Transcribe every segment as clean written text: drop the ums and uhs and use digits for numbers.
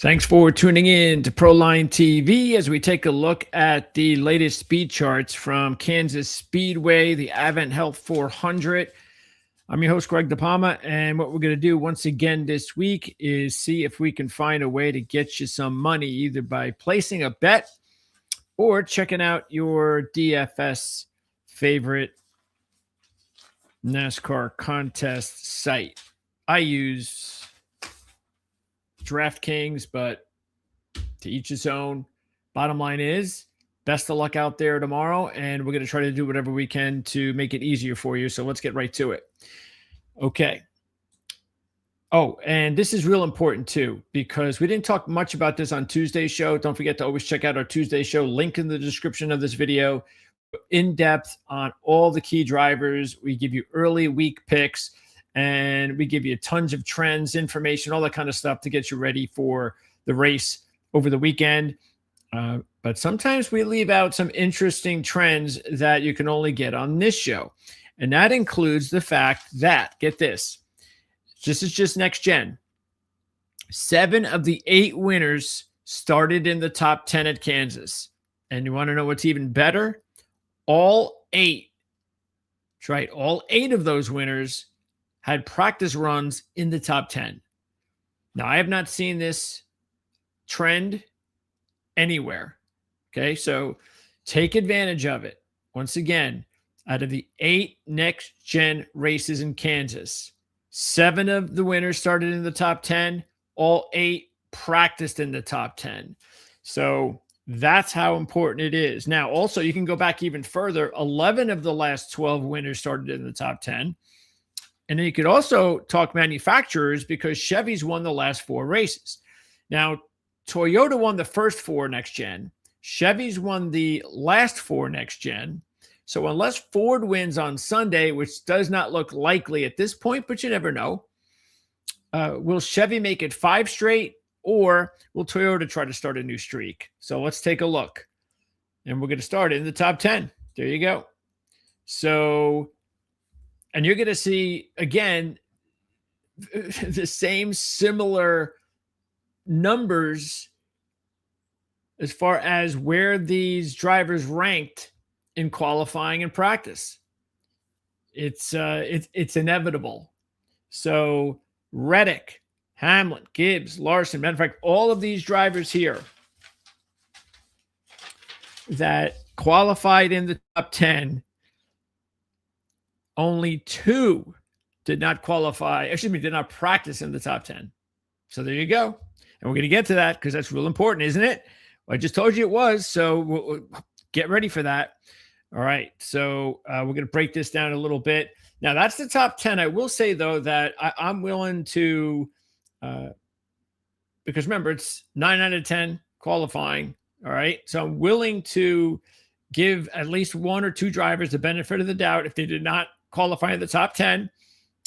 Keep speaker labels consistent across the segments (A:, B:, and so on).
A: Thanks for tuning in to Proline TV as we take a look at the latest speed charts from Kansas Speedway, the Advent Health 400. I'm your host, Greg DePalma, and what we're going to do once again this week is see if we can find a way to get you some money, either by placing a bet or checking out your DFS favorite NASCAR contest site. I use DraftKings, but to each his own. Bottom line is, best of luck out there tomorrow, and we're going to try to do whatever we can to make it easier for you. So let's get right to it. Okay. Oh, and this is real important too, because we didn't talk much about this on Tuesday's show. Don't forget to always check out our Tuesday show. Link in the description of this video. In depth on all the key drivers. We give you early week picks, and we give you tons of trends, information, all that kind of stuff to get you ready for the race over the weekend. But sometimes we leave out some interesting trends that you can only get on this show. And that includes the fact that, get this is just next gen. 7 of the 8 winners started in the top 10 at Kansas. And you want to know what's even better? All 8, that's right, all 8 of those winners had practice runs in the top 10. Now, I have not seen this trend anywhere. Okay, so take advantage of it. Once again, out of the 8 next-gen races in Kansas, 7 of the winners started in the top 10. All 8 practiced in the top 10. So that's how important it is. Now, also, you can go back even further. 11 of the last 12 winners started in the top 10. And then you could also talk manufacturers, because Chevy's won the last 4 races. Now, Toyota won the first 4 next gen. Chevy's won the last 4 next gen. So unless Ford wins on Sunday, which does not look likely at this point, but you never know, will Chevy make it 5 straight, or will Toyota try to start a new streak? So let's take a look. And we're going to start in the top 10. There you go. So, and you're going to see, again, the same similar numbers as far as where these drivers ranked in qualifying and practice. It's inevitable. So Reddick, Hamlin, Gibbs, Larson, matter of fact, all of these drivers here that qualified in the top 10, only 2 did not qualify, did not practice in the top 10. So there you go. And we're going to get to that because that's real important, isn't it? Well, I just told you it was. So we'll get ready for that. All right. So we're going to break this down a little bit. Now, that's the top 10. I will say, though, that I'm willing to, because remember, it's 9 out of 10 qualifying. All right. So I'm willing to give at least 1 or 2 drivers the benefit of the doubt if they did not qualify in the top 10.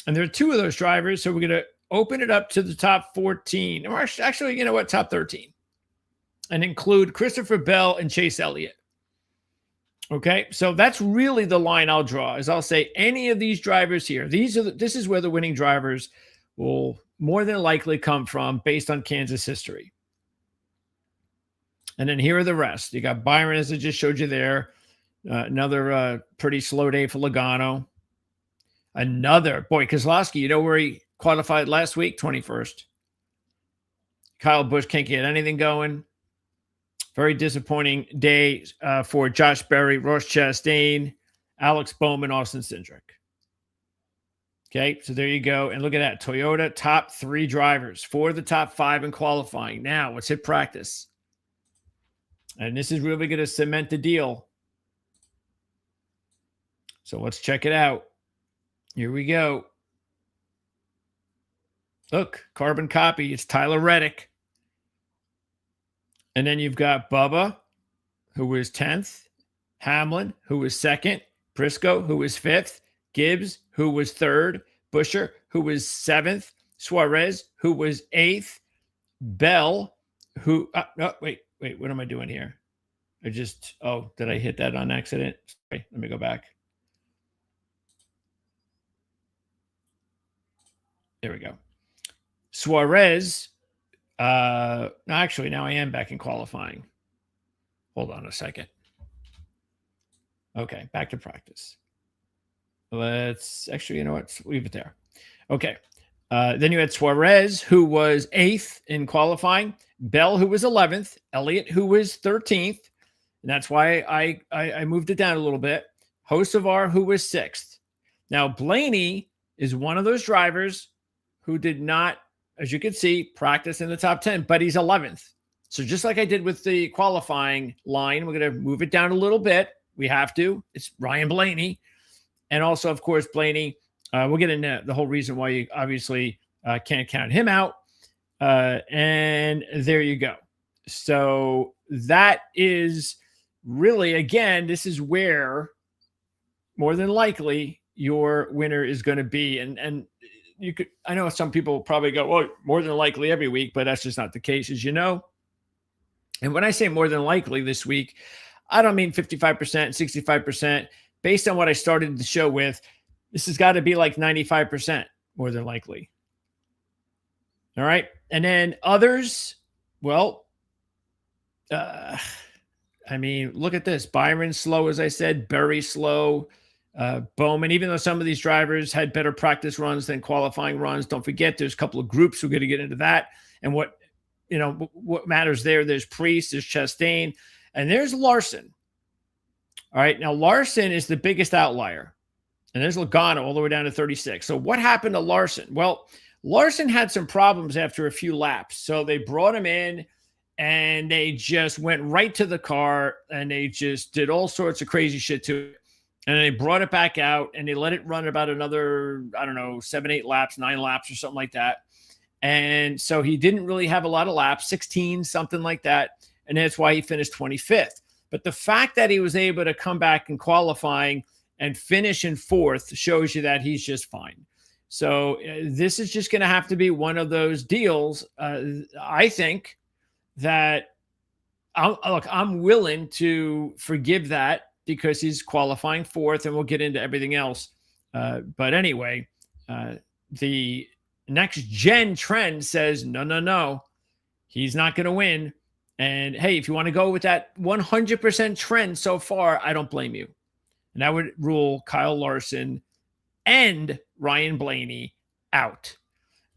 A: And there are 2 of those drivers. So we're going to open it up to the top 14, or actually, you know what, top 13, and include Christopher Bell and Chase Elliott. Okay, so that's really the line I'll draw, is I'll say any of these drivers here, this is where the winning drivers will more than likely come from based on Kansas history. And then here are the rest. You got Byron, as I just showed you there. Another pretty slow day for Logano. Another, boy, Keselowski, you know where he qualified last week? 21st. Kyle Busch can't get anything going. Very disappointing day for Josh Berry, Ross Chastain, Alex Bowman, Austin Cindric. Okay, so there you go. And look at that. Toyota, top 3 drivers, 4 of the top 5 in qualifying. Now, let's hit practice. And this is really going to cement the deal. So let's check it out. Here we go. Look, carbon copy. It's Tyler Reddick. And then you've got Bubba, who was 10th, Hamlin, who was 2nd, Briscoe, who was 5th, Gibbs, who was 3rd, Buescher, who was 7th, Suarez, who was 8th, Bell, who, wait, what am I doing here? Did I hit that on accident? Sorry, let me go back. There we go. Suarez No, actually, now I am back in qualifying. Hold on a second. Okay, back to practice. Let's actually, you know what? Let's leave it there. Okay. Then you had Suarez, who was 8th in qualifying, Bell, who was 11th, Elliott, who was 13th. And that's why I moved it down a little bit. Hocevar, who was 6th. Now, Blaney is one of those drivers who did not, as you can see, practice in the top 10, but he's 11th. So just like I did with the qualifying line, we're going to move it down a little bit. We have to. It's Ryan Blaney. And also, of course, Blaney, we'll get into the whole reason why you obviously can't count him out. And there you go. So that is really, again, this is where more than likely your winner is going to be. And you could, I know some people probably go, well, more than likely every week, but that's just not the case, as you know. And when I say more than likely this week, I don't mean 55%, 65%. Based on what I started the show with, this has got to be like 95% more than likely. All right. And then others, well, I mean, look at this. Byron slow, as I said, Berry slow, Bowman, even though some of these drivers had better practice runs than qualifying runs, don't forget there's a couple of groups. We're going to get into that. And what matters there, there's Priest, there's Chastain, and there's Larson. All right. Now, Larson is the biggest outlier. And there's Logano all the way down to 36. So what happened to Larson? Well, Larson had some problems after a few laps. So they brought him in and they just went right to the car and they just did all sorts of crazy shit to it. And they brought it back out and they let it run about another, 7, 8 laps, 9 laps or something like that. And so he didn't really have a lot of laps, 16, something like that. And that's why he finished 25th. But the fact that he was able to come back in qualifying and finish in 4th shows you that he's just fine. So this is just going to have to be one of those deals. I think that I'm willing to forgive that because he's qualifying 4th, and we'll get into everything else. But anyway, the next gen trend says, no, he's not going to win. And hey, if you want to go with that 100% trend so far, I don't blame you. And that would rule Kyle Larson and Ryan Blaney out.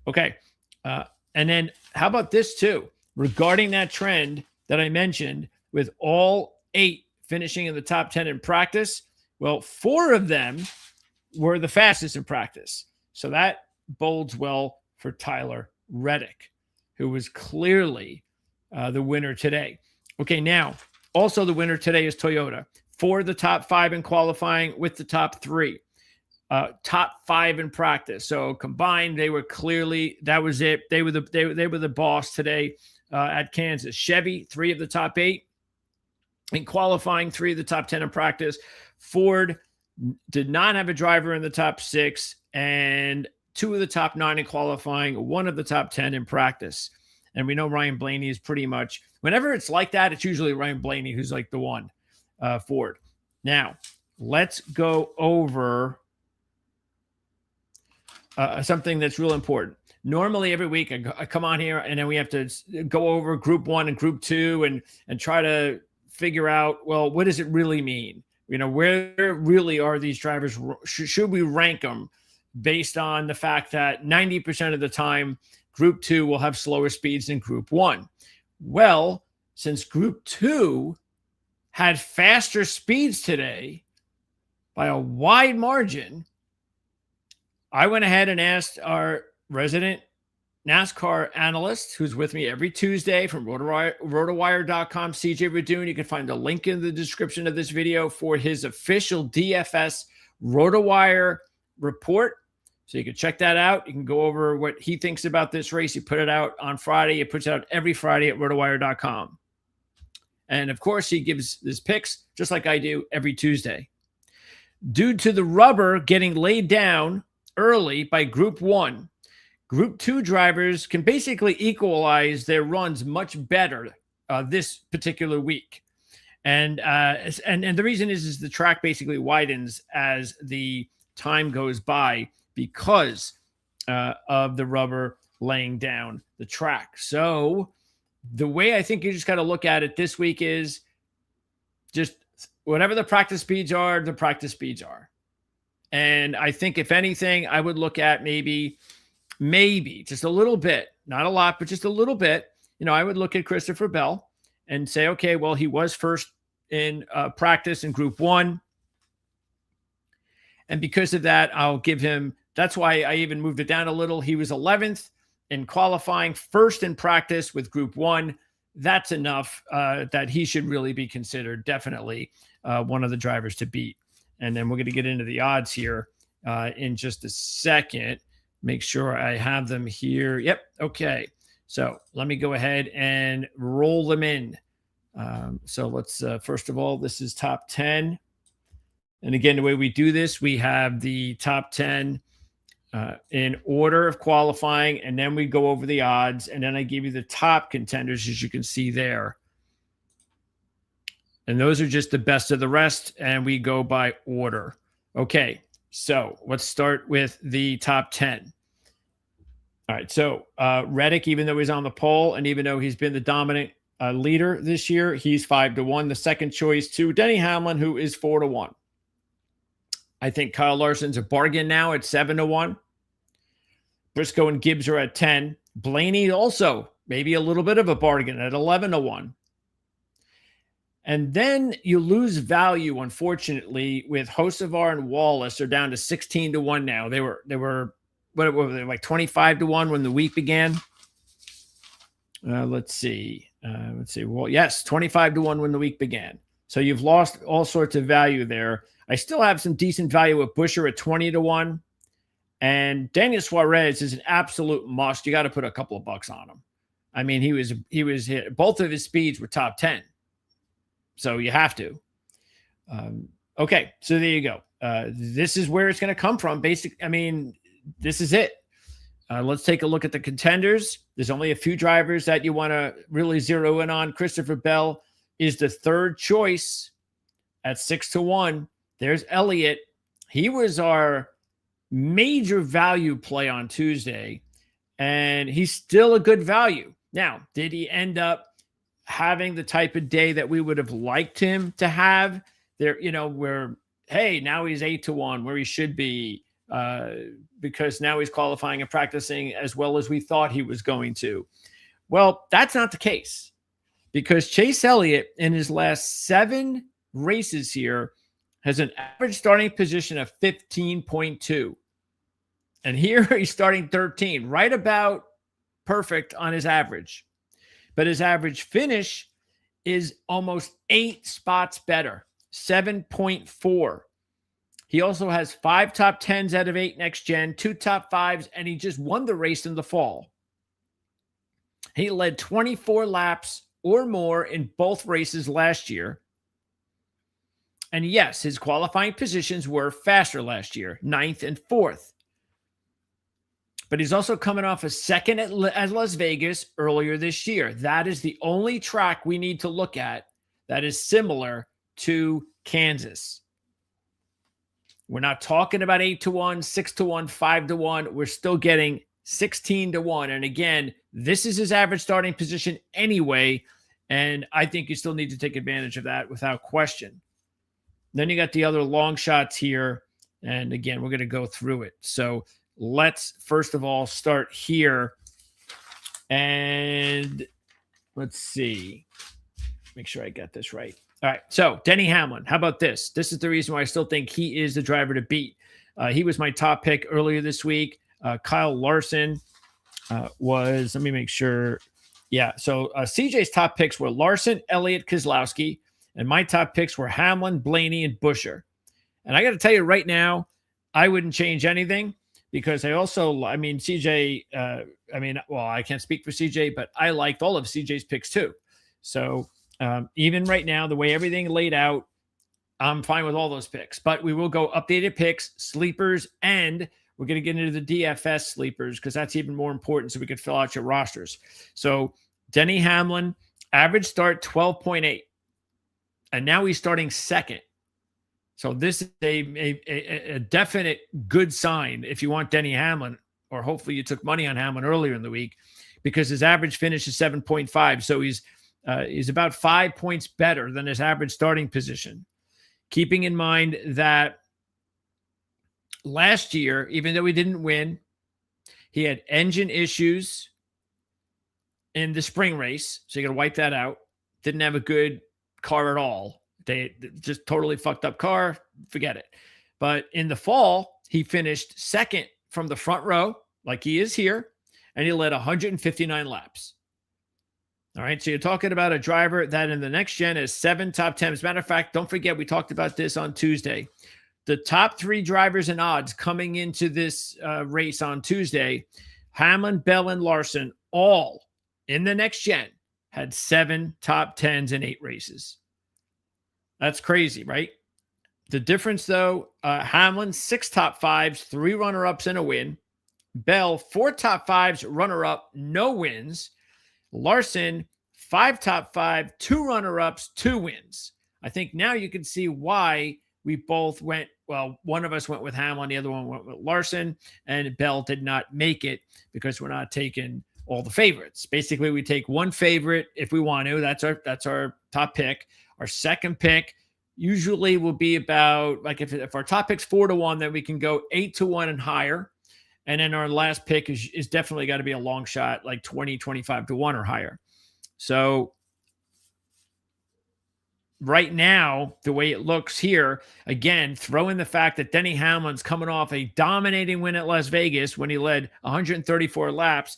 A: Okay. And then how about this too? Regarding that trend that I mentioned with all 8 finishing in the top 10 in practice, well, 4 of them were the fastest in practice. So that bodes well for Tyler Reddick, who was clearly the winner today. Okay, now, also the winner today is Toyota. 4 of the top 5 in qualifying with the top 3. Top 5 in practice. So combined, they were clearly, that was it. They were the boss today at Kansas. Chevy, 3 of the top 8 in qualifying, 3 of the top 10 in practice. Ford did not have a driver in the top 6, and 2 of the top 9 in qualifying, 1 of the top 10 in practice. And we know Ryan Blaney is pretty much, whenever it's like that, it's usually Ryan Blaney who's like the one. Ford. Now, let's go over something that's real important. Normally, every week I come on here and then we have to go over Group 1 and Group 2 and try to figure out, well, what does it really mean? Where really are these drivers? Should we rank them based on the fact that 90% of the time, Group 2 will have slower speeds than Group 1? Well, since Group 2 had faster speeds today by a wide margin, I went ahead and asked our resident NASCAR analyst, who's with me every Tuesday from rotowire.com, CJ Radoon. You can find a link in the description of this video for his official DFS RotoWire report. So you can check that out. You can go over what he thinks about this race. He put it out on Friday. He puts it out every Friday at rotowire.com. And of course, he gives his picks just like I do every Tuesday. Due to the rubber getting laid down early by Group 1, Group 2 drivers can basically equalize their runs much better this particular week. And the reason is the track basically widens as the time goes by because of the rubber laying down the track. So the way I think you just got to look at it this week is just whatever the practice speeds are, the practice speeds are. And I think if anything, I would look at maybe just a little bit, not a lot, but just a little bit. I would look at Christopher Bell and say, okay, well, he was first in practice in Group 1. And because of that, I'll give him, that's why I even moved it down a little. He was 11th in qualifying, first in practice with Group 1. That's enough that he should really be considered definitely one of the drivers to beat. And then we're going to get into the odds here in just a second. Make sure I have them here. Yep. Okay. So let me go ahead and roll them in. So let's, first of all, this is top 10. And again, the way we do this, we have the top 10 in order of qualifying, and then we go over the odds, and then I give you the top contenders, as you can see there. And those are just the best of the rest, and we go by order. Okay, so let's start with the top 10. All right, so Reddick, even though he's on the pole, and even though he's been the dominant leader this year, he's 5-1. The second choice to Denny Hamlin, who is 4-1. I think Kyle Larson's a bargain now at 7-1. Briscoe and Gibbs are at 10. Blaney also maybe a little bit of a bargain at 11-1. And then you lose value, unfortunately, with Hocevar and Wallace. They're down to 16-1 now. They were what were they, like 25-1 when the week began? Let's see. Well, yes, 25-1 when the week began. So you've lost all sorts of value there. I still have some decent value with Buescher at 20-1. And Daniel Suarez is an absolute must. You got to put a couple of bucks on him. I mean, he was hit. Both of his speeds were top 10. So you have to. Okay, so there you go. This is where it's going to come from. This is it. Let's take a look at the contenders. There's only a few drivers that you want to really zero in on. Christopher Bell is the third choice at 6-1. There's Elliott. He was our major value play on Tuesday, and he's still a good value. Now, did he end up having the type of day that we would have liked him to have? There, where, hey, now he's 8-1, where he should be, because now he's qualifying and practicing as well as we thought he was going to. Well, that's not the case, because Chase Elliott in his last 7 races here has an average starting position of 15.2. And here he's starting 13, right about perfect on his average. But his average finish is almost 8 spots better, 7.4. He also has 5 top 10s out of 8 next gen, 2 top 5s, and he just won the race in the fall. He led 24 laps or more in both races last year. And yes, his qualifying positions were faster last year, 9th and 4th. But he's also coming off a second at Las Vegas earlier this year. That is the only track we need to look at that is similar to Kansas. We're not talking about 8-1, 6-1, 5-1. We're still getting 16-1. And again, this is his average starting position anyway. And I think you still need to take advantage of that without question. Then you got the other long shots here. And again, we're going to go through it. So let's first of all start here. And let's see. Make sure I got this right. All right. So Denny Hamlin, how about this? This is the reason why I still think he is the driver to beat. He was my top pick earlier this week. Kyle Larson was, let me make sure. Yeah. So CJ's top picks were Larson, Elliott, Keselowski. And my top picks were Hamlin, Blaney, and Buescher. And I got to tell you right now, I wouldn't change anything because CJ, I can't speak for CJ, but I liked all of CJ's picks too. So even right now, the way everything laid out, I'm fine with all those picks. But we will go updated picks, sleepers, and we're going to get into the DFS sleepers because that's even more important so we can fill out your rosters. So Denny Hamlin, average start 12.8. And now he's starting second. So this is a definite good sign if you want Denny Hamlin. or hopefully you took money on Hamlin earlier in the week, because his average finish is 7.5. So he's about 5 points better than his average starting position. Keeping in mind that last year, even though he didn't win, he had engine issues in the spring race. So you got to wipe that out. Didn't have a good car at all. They just totally fucked up car. Forget it. But in the fall, he finished second from the front row, like he is here, and he led 159 laps. All right, so you're talking about a driver that in the next gen has 7 top 10. As a matter of fact, don't forget, we talked about this on Tuesday. The top 3 drivers in odds coming into this race on Tuesday, Hamlin, Bell, and Larson, all in the next gen, had 7 top 10s in 8 races. That's crazy, right? The difference, though, Hamlin, 6 top 5s, 3 runner-ups, and a win. Bell, 4 top 5s, runner-up, no wins. Larson, 5 top 5, 2 runner-ups, 2 wins. I think now you can see why we both went, well, one of us went with Hamlin, the other one went with Larson, and Bell did not make it because we're not taking all the favorites. Basically, we take one favorite if we want to. That's our top pick. Our second pick usually will be about, like, if our top pick's 4-1, then we can go 8-1 and higher. And then our last pick is definitely got to be a long shot, like 20, 25-1 or higher. So right now, the way it looks here, again, throw in the fact that Denny Hamlin's coming off a dominating win at Las Vegas when he led 134 laps.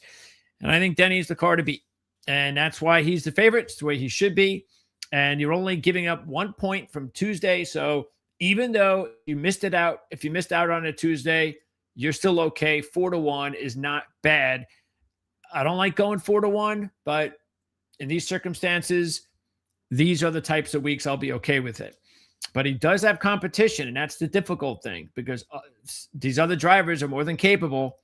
A: And I think Denny's the car to beat. And that's why he's the favorite. It's the way he should be. And you're only giving up 1 point from Tuesday. So even though you missed it out, if you missed out on a Tuesday, you're still okay. 4-1 is not bad. I don't like going 4-1, but in these circumstances, these are the types of weeks I'll be okay with it. But he does have competition, and that's the difficult thing, because these other drivers are more than capable.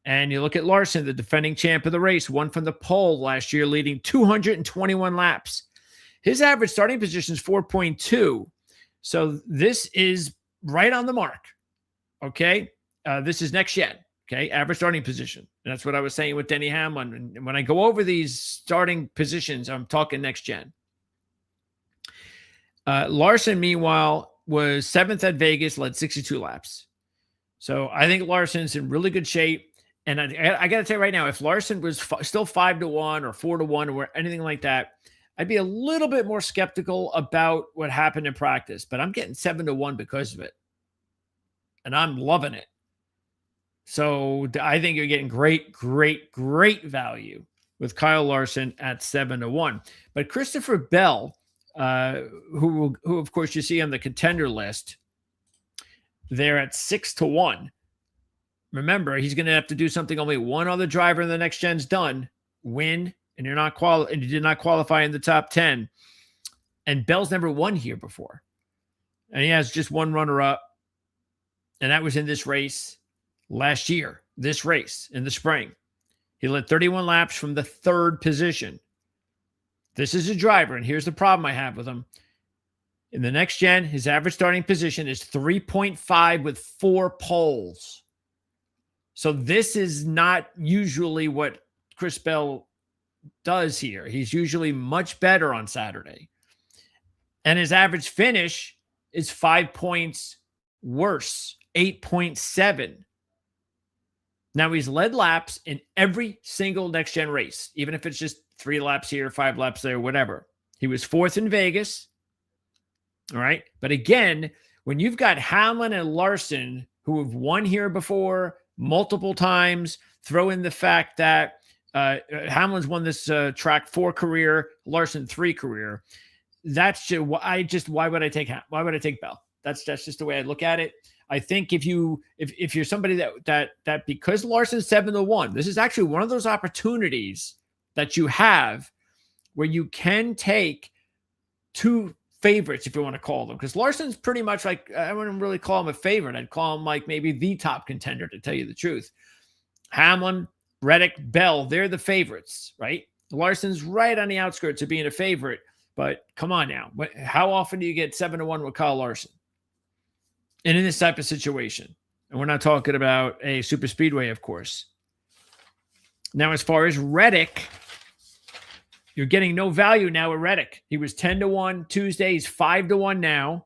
A: And you look at Larson, the defending champ of the race, won from the pole last year, leading 221 laps. His average starting position is 4.2. So this is right on the mark. Okay. This is next gen. Okay. Average starting position. And that's what I was saying with Denny Hamlin. And when I go over these starting positions, I'm talking next gen. Larson, meanwhile, was 7th at Vegas, led 62 laps. So I think Larson's in really good shape. And I got to tell you right now, if Larson was still 5-1 or 4-1 or anything like that, I'd be a little bit more skeptical about what happened in practice. But I'm getting 7-1 because of it. And I'm loving it. So I think you're getting great value with Kyle Larson at 7-1. But Christopher Bell, who of course you see on the contender list, they're at 6-1. Remember, he's going to have to do something only one other driver in the next gen's done, win, and and you did not qualify in the top 10. And Bell's never won here before. And he has just one runner-up, and that was in this race last year, this race in the spring. He led 31 laps from the 3rd position. This is a driver, and here's the problem I have with him. In the next gen, his average starting position is 3.5 with 4 poles. So this is not usually what Chris Bell does here. He's usually much better on Saturday. And his average finish is 5 points worse, 8.7. Now, he's led laps in every single next-gen race, even if it's just 3 laps here, 5 laps there, whatever. He was 4th in Vegas. All right. But again, when you've got Hamlin and Larson, who have won here before multiple times, throw in the fact that Hamlin's won this track 4 career, Larson 3 career. That's just, why would I take Bell? That's just the way I look at it. I think if you're somebody that because Larson's 7-1, this is actually one of those opportunities that you have where you can take 2 favorites, if you want to call them, because Larson's pretty much like, I wouldn't really call him a favorite. I'd call him like maybe the top contender, to tell you the truth. Hamlin, Reddick, Bell, they're the favorites, right? Larson's right on the outskirts of being a favorite, but come on now. How often do you get 7-1 with Kyle Larson? And in this type of situation, And we're not talking about a super speedway, of course. Now, as far as Reddick, you're getting no value now with Reddick. He was 10-1 Tuesday. He's 5-1 now.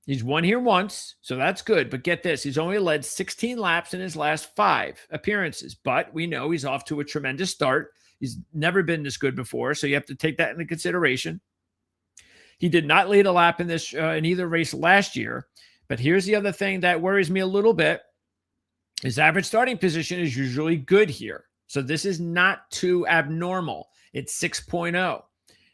A: He's won here once, so that's good. But get this, he's only led 16 laps in his last 5 appearances. But we know he's off to a tremendous start. He's never been this good before, so you have to take that into consideration. He did not lead a lap in this in either race last year. But here's the other thing that worries me a little bit. His average starting position is usually good here. So this is not too abnormal. It's 6.0.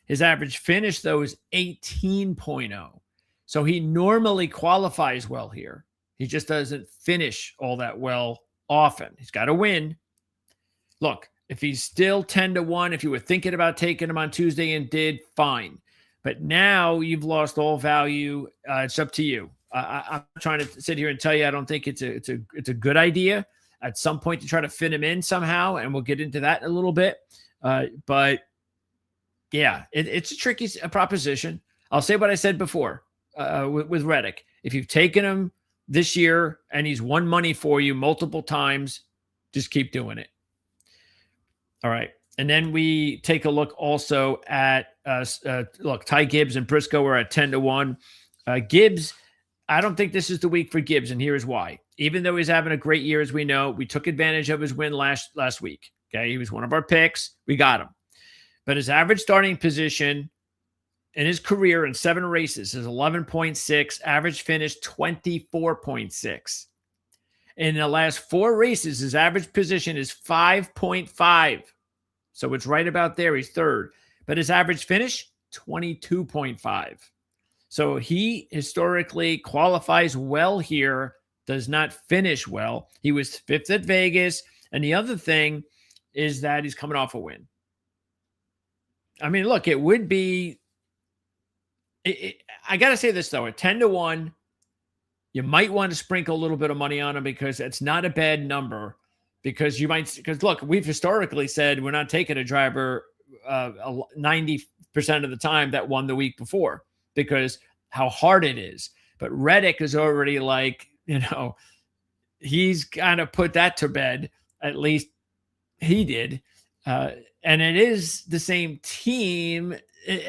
A: His average finish, though, is 18.0. So he normally qualifies well here. He just doesn't finish all that well often. He's got to win. Look, if he's still 10-1, if you were thinking about taking him on Tuesday and did, fine. But now you've lost all value. It's up to you. I'm trying to sit here and tell you I don't think it's a good idea at some point to try to fit him in somehow, and we'll get into that in a little bit. But yeah, it's a tricky proposition. I'll say what I said before with Reddick. If you've taken him this year and he's won money for you multiple times, just keep doing it. All right. And then we take a look also at, look, Ty Gibbs and Briscoe were at 10-1. Gibbs, I don't think this is the week for Gibbs, and here's why. Even though he's having a great year, as we know, we took advantage of his win last week. Okay, he was one of our picks. We got him. But his average starting position in his career in 7 races is 11.6. Average finish 24.6. In the last 4 races, his average position is 5.5. So it's right about there. He's third. But his average finish, 22.5. So he historically qualifies well here, does not finish well. He was 5th at Vegas. And the other thing is that he's coming off a win. I mean, look, it would be, I got to say this, though, at 10-1, you might want to sprinkle a little bit of money on him because it's not a bad number. Because look, we've historically said we're not taking a driver 90% of the time that won the week before because how hard it is. But Reddick is already like, he's kind of put that to bed. At least he did. And it is the same team.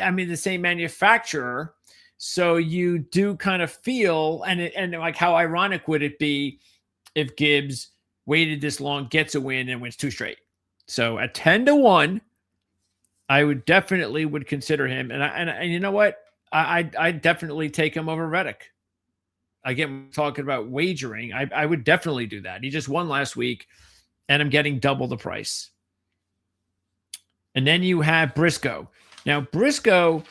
A: I mean, the same manufacturer. So you do kind of feel, and like how ironic would it be if Gibbs waited this long, gets a win, and wins 2 straight. So at 10-1, I would definitely consider him. And you know what? I definitely take him over Reddick. Again, talking about wagering, I would definitely do that. He just won last week, and I'm getting double the price. And then you have Briscoe. Now, Briscoe,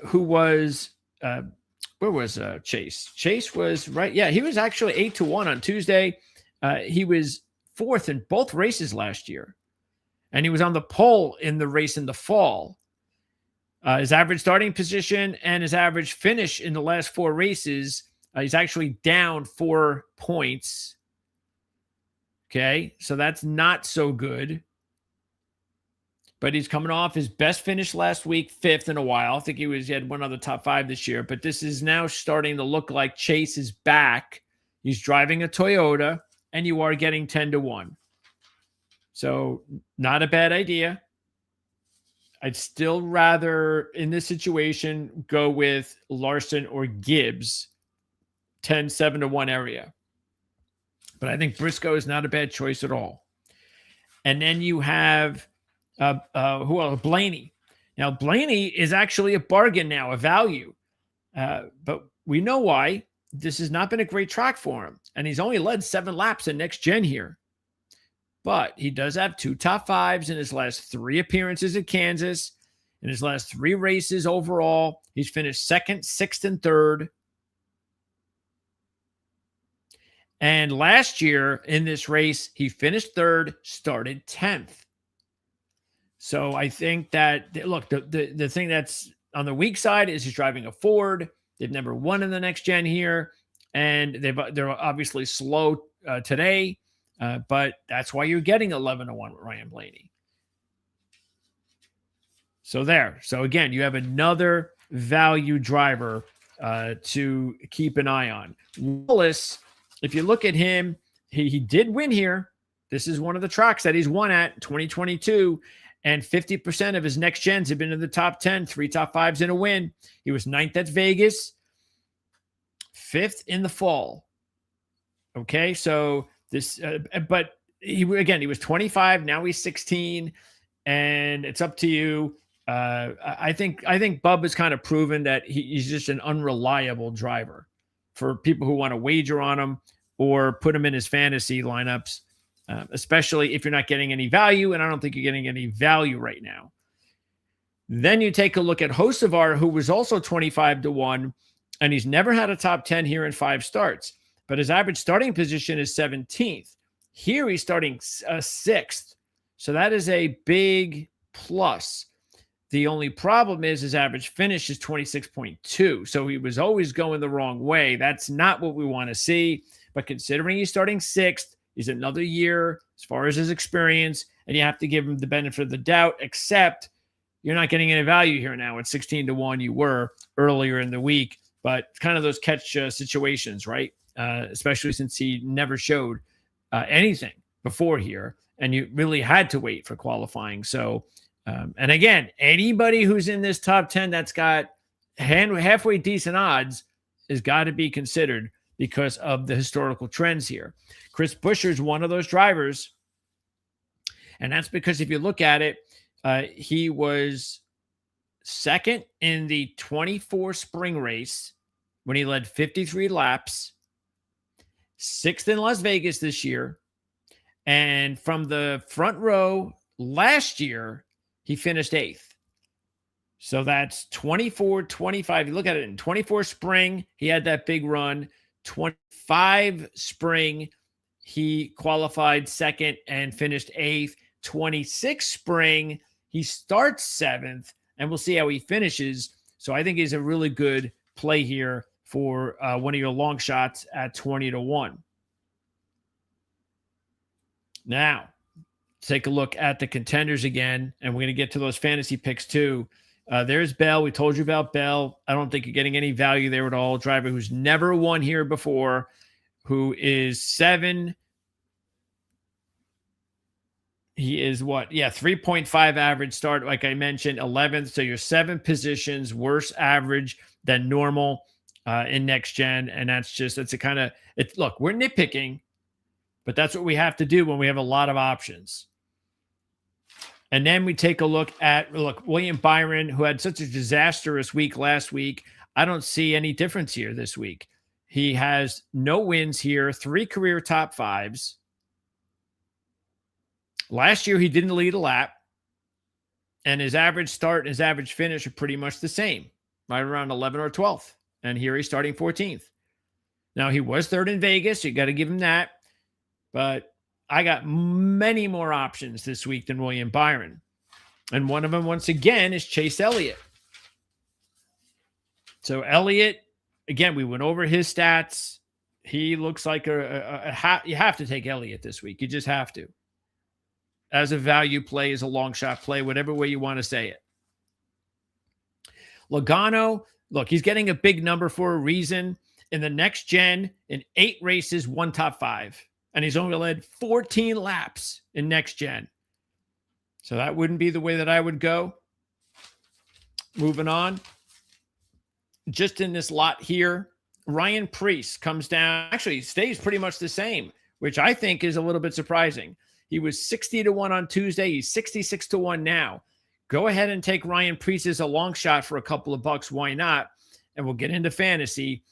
A: who was, where was Chase? Chase was right. Yeah, he was actually 8-1 on Tuesday. He was 4th in both races last year. And he was on the pole in the race in the fall. His average starting position and his average finish in the last 4 races, he's actually down 4 points. Okay, so that's not so good. But he's coming off his best finish last week, 5th in a while. I think he had one other top 5 this year. But this is now starting to look like Chase is back. He's driving a Toyota, and you are getting 10-1. So not a bad idea. I'd still rather, in this situation, go with Larson or Gibbs, 10-7-1 area. But I think Briscoe is not a bad choice at all. And then you have who else? Blaney. Now, Blaney is actually a bargain now, a value. But we know why. This has not been a great track for him. And he's only led 7 laps in next gen here. But he does have 2 top 5s in his last 3 appearances at Kansas. In his last 3 races overall, he's finished 2nd, 6th, and 3rd. And last year in this race, he finished 3rd, started 10th. So I think that, look, the thing that's on the weak side is he's driving a Ford. They've never won in the next gen here. And they're obviously slow today. But that's why you're getting 11-1 with Ryan Blaney. So there. So again, you have another value driver to keep an eye on. Wallace if you look at him, he did win here. This is one of the tracks that he's won at 2022. And 50% of his next gens have been in the top 10, 3 top 5s in a win. He was 9th at Vegas, 5th in the fall. Okay, so this, but he was 25. Now he's 16, and it's up to you. I think Bub has kind of proven that he's just an unreliable driver for people who want to wager on him or put him in his fantasy lineups, especially if you're not getting any value. And I don't think you're getting any value right now. Then you take a look at Hocevar, who was also 25-1, and he's never had a top 10 here in 5 starts. But his average starting position is 17th. Here he's starting 6th. So that is a big plus. The only problem is his average finish is 26.2. So he was always going the wrong way. That's not what we want to see. But considering he's starting 6th, he's another year as far as his experience, and you have to give him the benefit of the doubt, except you're not getting any value here now. At 16-1, you were earlier in the week. But kind of those catch situations, right? Especially since he never showed anything before here, and you really had to wait for qualifying. So, and again, anybody who's in this top 10 that's got halfway decent odds has got to be considered because of the historical trends here. Chris Buescher is one of those drivers, and that's because if you look at it, he was 2nd in the 24 spring race when he led 53 laps, 6th in Las Vegas this year. And from the front row last year, he finished 8th. So that's 24, 25. You look at it in 24 spring, he had that big run. 25 spring, he qualified 2nd and finished 8th. 26 spring, he starts 7th, and we'll see how he finishes. So I think he's a really good play here for one of your long shots at 20-1. Now, take a look at the contenders again, and we're going to get to those fantasy picks too. There's Bell. We told you about Bell. I don't think you're getting any value there at all. Driver who's never won here before, who is 7. He is what? Yeah, 3.5 average start, like I mentioned, 11th. So you're 7 positions worse average than normal in next gen. And that's a kind of, look, we're nitpicking, but that's what we have to do when we have a lot of options. And then we take a look at, William Byron, who had such a disastrous week last week. I don't see any difference here this week. He has no wins here, 3 career top 5s. Last year, he didn't lead a lap, and his average start and his average finish are pretty much the same, right around 11th or 12th. And here he's starting 14th. Now, he was 3rd in Vegas. You got to give him that. But I got many more options this week than William Byron. And one of them, once again, is Chase Elliott. So Elliott, again, we went over his stats. He looks like you have to take Elliott this week. You just have to. As a value play, as a long shot play, whatever way you want to say it. Logano, look, he's getting a big number for a reason. In the next gen, in 8 races, 1 top 5. And he's only led 14 laps in next gen. So that wouldn't be the way that I would go. Moving on. Just in this lot here, Ryan Preece comes down. Actually, stays pretty much the same, which I think is a little bit surprising. He was 60-1 on Tuesday. He's 66-1 now. Go ahead and take Ryan Preece as a long shot for a couple of bucks. Why not? And we'll get into fantasy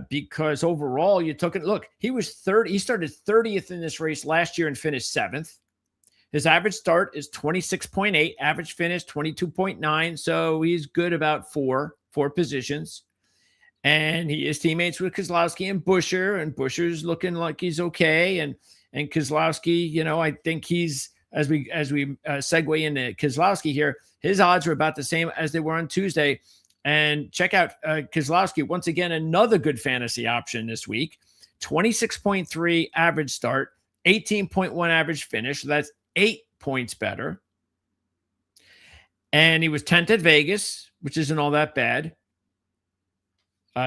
A: because overall you took it. Look, he was 30. He started 30th in this race last year and finished 7th. His average start is 26.8. Average finish 22.9. So he's good about four positions. And he is teammates with Keselowski and Buescher. And Buescher's looking like he's okay. And Keselowski, I think he's, as we segue into Keselowski here, his odds are about the same as they were on Tuesday. And check out Keselowski, once again, another good fantasy option this week. 26.3 average start, 18.1 average finish. So that's 8 points better. And he was 10th at Vegas, which isn't all that bad.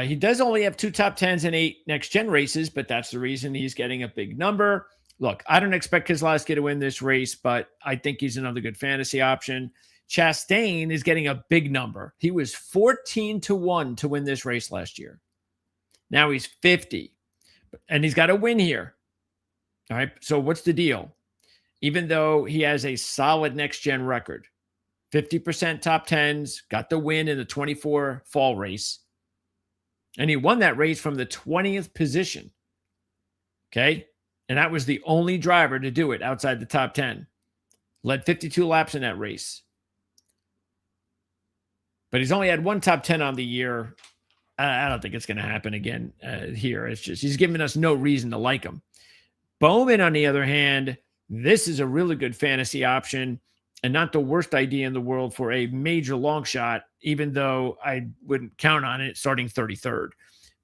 A: He does only have 2 top 10s and 8 next gen races, but that's the reason he's getting a big number. Look, I don't expect Keselowski to win this race, but I think he's another good fantasy option. Chastain is getting a big number. He was 14-1 to win this race last year. Now he's 50, and he's got to win here. All right. So what's the deal? Even though he has a solid next gen record, 50% top 10s, got the win in the 24 fall race. And he won that race from the 20th position. Okay. And that was the only driver to do it outside the top 10. Led 52 laps in that race. But he's only had 1 top 10 on the year. I don't think it's going to happen again here. It's just he's giving us no reason to like him. Bowman, on the other hand, this is a really good fantasy option and not the worst idea in the world for a major long shot, even though I wouldn't count on it starting 33rd.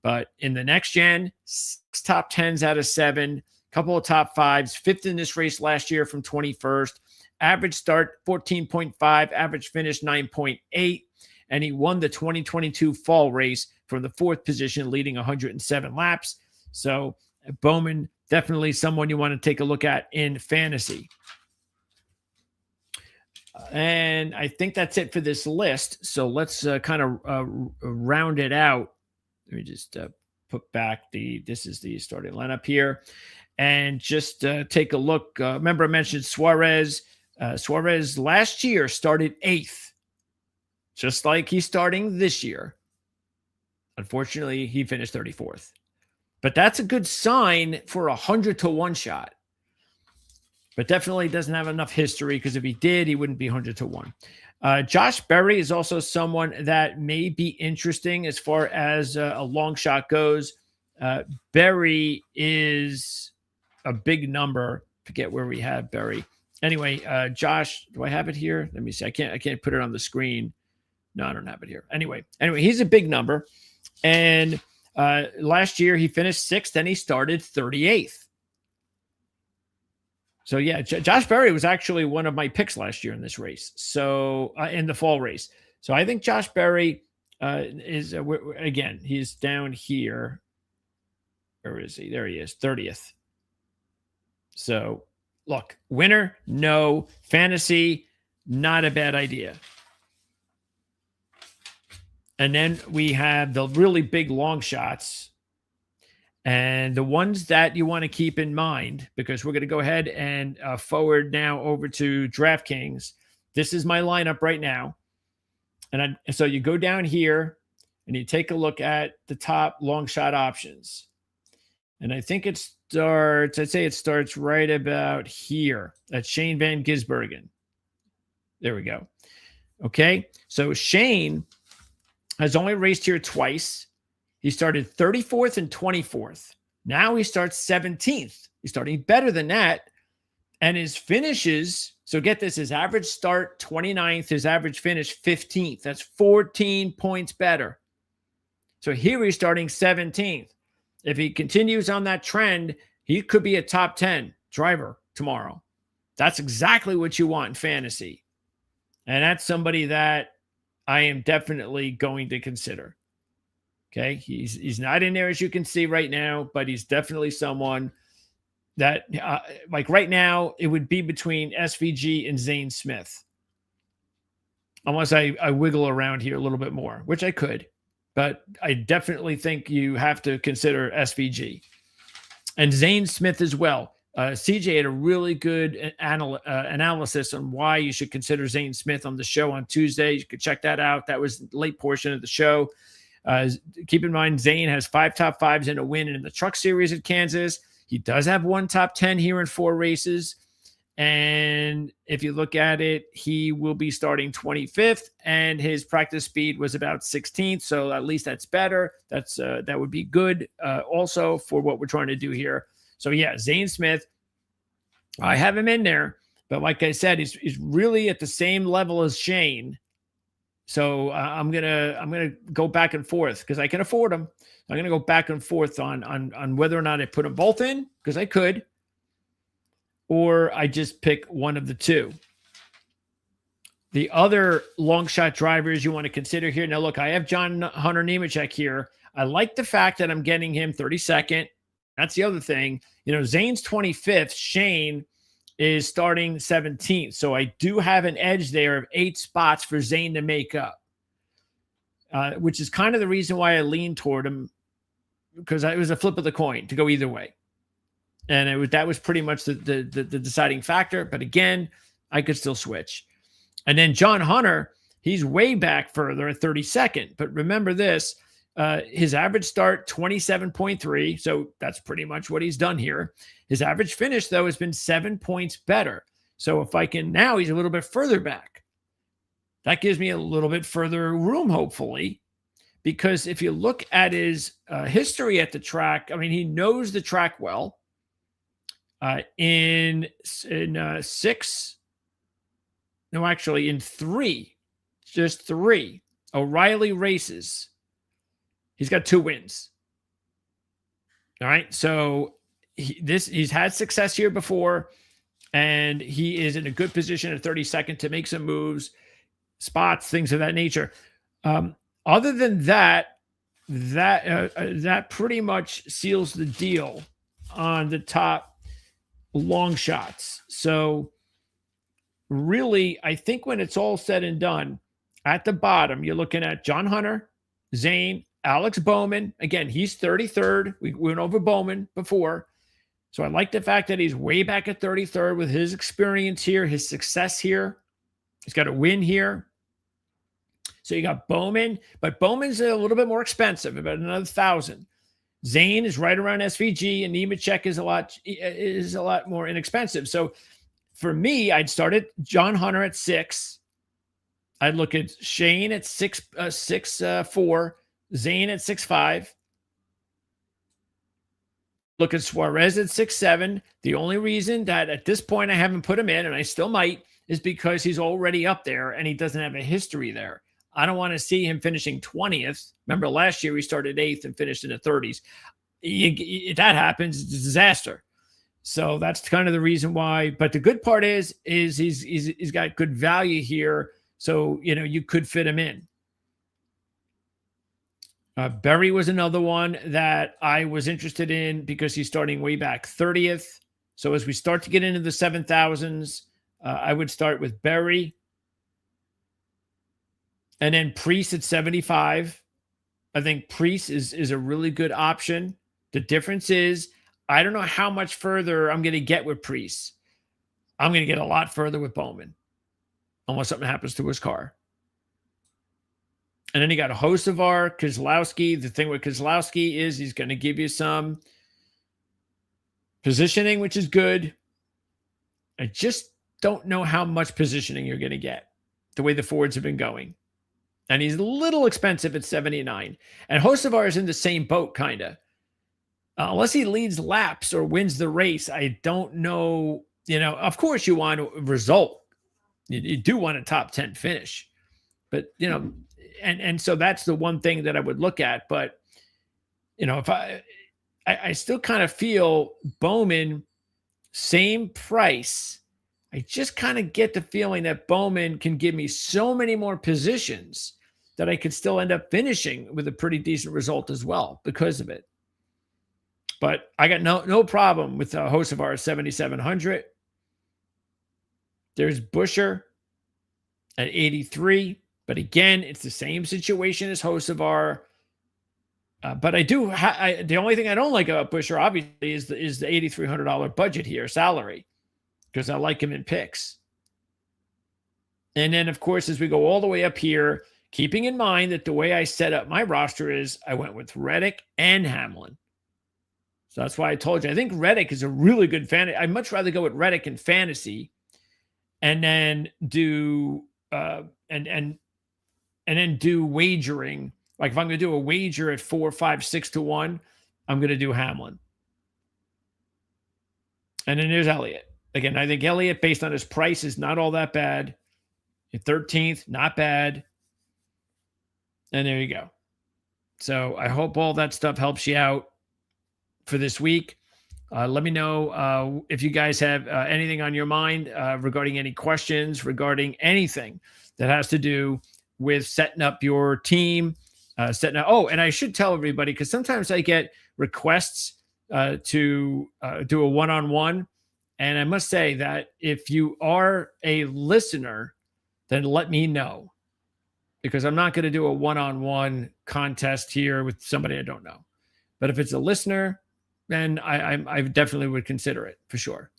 A: But in the next gen, 6 top 10s out of 7, couple of top 5s, 5th in this race last year from 21st, average start 14.5, average finish 9.8, and he won the 2022 fall race from the 4th position, leading 107 laps. So Bowman, definitely someone you want to take a look at in fantasy. And I think that's it for this list. So let's kind of round it out. Let me just put back this is the starting lineup here. And just take a look. Remember I mentioned Suarez. Suarez last year started 8th, just like he's starting this year. Unfortunately, he finished 34th. But that's a good sign for 100-1 shot. But definitely doesn't have enough history, because if he did, he wouldn't be 100-1. Josh Berry is also someone that may be interesting as far as a long shot goes. Berry is a big number. Forget where we have Berry. Anyway, Josh, do I have it here? Let me see. I can't put it on the screen. No, I don't have it here. Anyway, he's a big number. And last year he finished 6th and he started 38th. So yeah, Josh Berry was actually one of my picks last year in this race. So in the fall race. So I think Josh Berry is again, he's down here. Where is he? There he is, 30th. So look, winner, no. Fantasy, not a bad idea. And then we have the really big long shots. And the ones that you want to keep in mind, because we're going to go ahead and forward now over to DraftKings. This is my lineup right now. And so you go down here and you take a look at the top long shot options. And I think it starts, I'd say it starts right about here at Shane Van Gisbergen. There we go. Okay. So Shane has only raced here twice. He started 34th and 24th. Now he starts 17th. He's starting better than that. And his finishes, so get this, his average start 29th, his average finish 15th. That's 14 points better. So here he's starting 17th. If he continues on that trend, he could be a top 10 driver tomorrow. That's exactly what you want in fantasy. And that's somebody that I am definitely going to consider. Okay, he's not in there, as you can see right now, but he's definitely someone that, like right now, it would be between SVG and Zane Smith. Unless I wiggle around here a little bit more, which I could. But I definitely think you have to consider SVG. And Zane Smith as well. CJ had a really good analysis on why you should consider Zane Smith on the show on Tuesday. You could check that out. That was the late portion of the show. Keep in mind, Zane has 5 top 5s and a win in the Truck Series at Kansas. He does have 1 top 10 here in 4 races. And if you look at it, he will be starting 25th, and his practice speed was about 16th. So at least that's better. That would be good also for what we're trying to do here. So yeah, Zane Smith, I have him in there, but like I said, he's really at the same level as Shane. So I'm gonna go back and forth because I can afford them. I'm gonna go back and forth on whether or not I put them both in, because I could, or I just pick one of the two. The other long shot drivers you want to consider here. Now look, I have John Hunter Nemechek here. I like the fact that I'm getting him 32nd. That's the other thing. Zane's 25th. Shane is starting 17th. So I do have an edge there of 8 spots for Zane to make up, which is kind of the reason why I lean toward him, because it was a flip of the coin to go either way. And that was pretty much the deciding factor. But again, I could still switch. And then John Hunter, he's way back further at 32nd. But remember this, his average start, 27.3. So that's pretty much what he's done here. His average finish, though, has been 7 points better. So if I can, now he's a little bit further back. That gives me a little bit further room, hopefully. Because if you look at his history at the track, I mean, he knows the track well. In 3, just 3 O'Reilly races, he's got 2 wins. All right. So he's had success here before, and he is in a good position at 32nd to make some moves, spots, things of that nature. Other than that pretty much seals the deal on the top long shots. So really, I think when it's all said and done, at the bottom, you're looking at John Hunter, Zane, Alex Bowman. Again, he's 33rd. We went over Bowman before. So I like the fact that he's way back at 33rd with his experience here, his success here. He's got a win here. So you got Bowman, but Bowman's a little bit more expensive, about another 1,000. Zane is right around SVG, and Nemechek is a lot more inexpensive. So for me, I'd start at John Hunter at 6. I'd look at Shane at 6.4, Zane at 6.5. Look at Suarez at 6.7. The only reason that at this point I haven't put him in, and I still might, is because he's already up there and he doesn't have a history there. I don't want to see him finishing 20th. Remember last year he started 8th and finished in the 30s. If that happens, it's a disaster. So that's kind of the reason why. But the good part is he's got good value here. So, you could fit him in. Berry was another one that I was interested in because he's starting way back 30th. So as we start to get into the 7,000s, I would start with Berry. And then Priest at 75. I think Priest is a really good option. The difference is I don't know how much further I'm going to get with Priest. I'm going to get a lot further with Bowman unless something happens to his car. And then you got Hocevar, Keselowski. The thing with Keselowski is he's going to give you some positioning, which is good. I just don't know how much positioning you're going to get the way the Fords have been going. And he's a little expensive at 79. And Hocevar is in the same boat, kind of. Unless he leads laps or wins the race, I don't know. Of course you want a result. You do want a top 10 finish. But, and so that's the one thing that I would look at. But, if I still kind of feel Bowman, same price. I just kind of get the feeling that Bowman can give me so many more positions that I could still end up finishing with a pretty decent result as well because of it. But I got no problem with Hocevar 7,700. There's Buescher at 83. But again, it's the same situation as Hocevar. But I do. The only thing I don't like about Buescher, obviously, is the $8,300 budget here, salary, because I like him in picks. And then, of course, as we go all the way up here, keeping in mind that the way I set up my roster is I went with Reddick and Hamlin. So that's why I told you. I think Reddick is a really good fantasy. I'd much rather go with Reddick in fantasy and then do and then do wagering. Like if I'm going to do a wager at 4, 5, 6 to 1, I'm going to do Hamlin. And then there's Elliott. Again, I think Elliott, based on his price, is not all that bad. At 13th, not bad. And there you go. So I hope all that stuff helps you out for this week. Let me know if you guys have anything on your mind regarding any questions, regarding anything that has to do with setting up your team setting out. Oh, and I should tell everybody, because sometimes I get requests to do a one-on-one. And I must say that if you are a listener, then let me know, because I'm not going to do a one-on-one contest here with somebody I don't know. But if it's a listener, then I definitely would consider it for sure.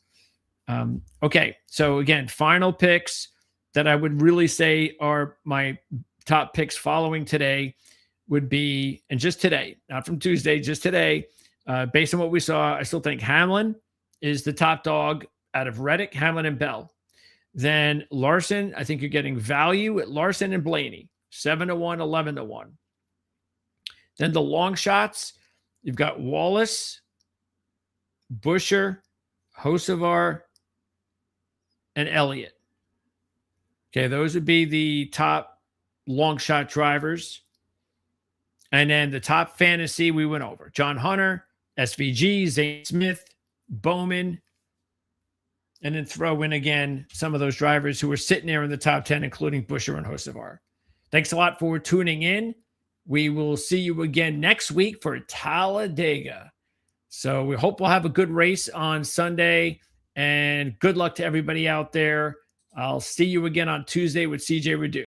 A: Okay, so again, final picks that I would really say are my top picks following today would be, and just today, not from Tuesday, just today, based on what we saw, I still think Hamlin is the top dog out of Reddick, Hamlin, and Bell. Then Larson, I think you're getting value at Larson and Blaney, 7-1, 11-1. Then the long shots, you've got Wallace, Busher, Hocevar, and Elliott. Okay, those would be the top long shot drivers. And then the top fantasy we went over: John Hunter, SVG, Zane Smith, Bowman, and then throw in again some of those drivers who were sitting there in the top 10, including Busher and Hocevar. Thanks a lot for tuning in. We will see you again next week for Talladega. So we hope we'll have a good race on Sunday, and good luck to everybody out there. I'll see you again on Tuesday with CJ Redu.